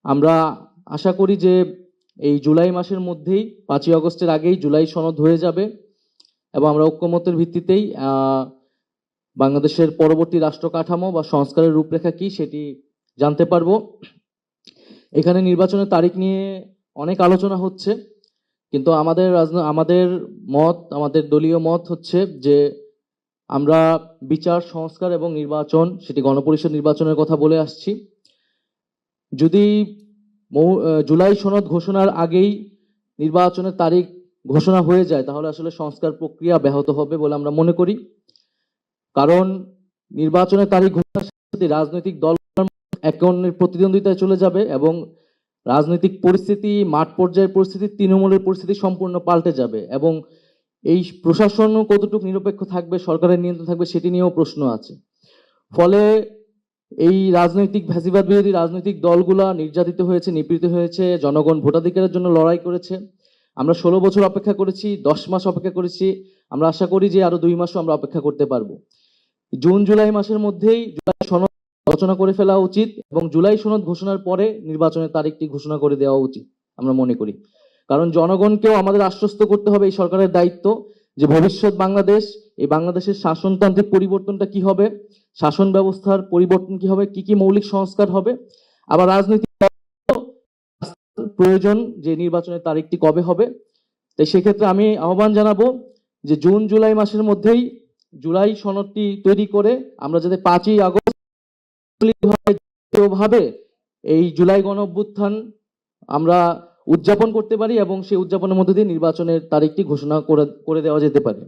আমরা আশা করি যে এই জুলাই মাসের মধ্যেই 5ই আগস্টের আগেই জুলাই সনদ হয়ে যাবে এবং আমরা ঐক্যমতের ভিত্তিতেই বাংলাদেশের পরবর্তী রাষ্ট্র কাঠামো বা সংস্কারের রূপরেখা কি সেটি জানতে পারবো। এখানে নির্বাচনের তারিখ নিয়ে অনেক আলোচনা হচ্ছে, কিন্তু আমাদের দলীয় মত হচ্ছে যে আমরা বিচার, সংস্কার এবং নির্বাচন, সেটি গণপরিষদ নির্বাচনের কথা বলে আসছি। যদি জুলাই সনদ ঘোষণার আগেই নির্বাচনের তারিখ ঘোষণা হয়ে যায় তাহলে আসলে সংস্কার প্রক্রিয়া ব্যাহত হবে বলে আমরা মনে করি। কারণ নির্বাচনের তারিখ ঘোষণার সাথে রাজনৈতিক দল একে অন্যের প্রতিদ্বন্দ্বিতায় চলে যাবে এবং রাজনৈতিক পরিস্থিতি, মাঠ পর্যায়ের পরিস্থিতি, তৃণমূলের পরিস্থিতি সম্পূর্ণ পাল্টে যাবে এবং এই প্রশাসনও কতটুকু নিরপেক্ষ থাকবে, সরকারের নিয়ন্ত্রণ থাকবে সেটি নিয়েও প্রশ্ন আছে। ফলে এই ফ্যাসিবাদ বিরোধী রাজনৈতিক দলগুলা নির্যাতিত হয়েছে, নিপীড়িত হয়েছে, জনগণ ভোটাধিকারের জন্য লড়াই করেছে। আমরা 16 বছর অপেক্ষা করেছি, 10 মাস অপেক্ষা করেছি, আমরা আশা করি যে আরো 2 মাসও আমরা অপেক্ষা করতে পারবো। জুন জুলাই মাসের মধ্যেই জুলাই সনদ আলোচনা করে ফেলা উচিত এবং জুলাই সনদ ঘোষণার পরে নির্বাচনের তারিখটি ঘোষণা করে দেওয়া উচিত আমরা মনে করি। কারণ জনগণকেও আমাদের আশ্বস্ত করতে হবে, এই সরকারের দায়িত্ব যে ভবিষ্যৎ বাংলাদেশ, এই বাংলাদেশের শাসনতান্ত্রিক পরিবর্তনটা কি হবে, শাসন ব্যবস্থার পরিবর্তন কি হবে, কি কি মৌলিক সংস্কার হবে, আবার রাজনৈতিক প্রয়োজন যে নির্বাচনের তারিখটি কবে হবে। তাই সেক্ষেত্রে আমি আহ্বান জানাবো যে জুন জুলাই মাসের মধ্যেই জুলাই সনদটি তৈরি করে আমরা যাতে 5ই আগস্ট ভাবে এই জুলাই গণ অভ্যুত্থান আমরা উদযাপন করতে পারি এবং সেই উদযাপনের মধ্যে দিয়ে নির্বাচনের তারিখটি ঘোষণা করে দেওয়া যেতে পারে।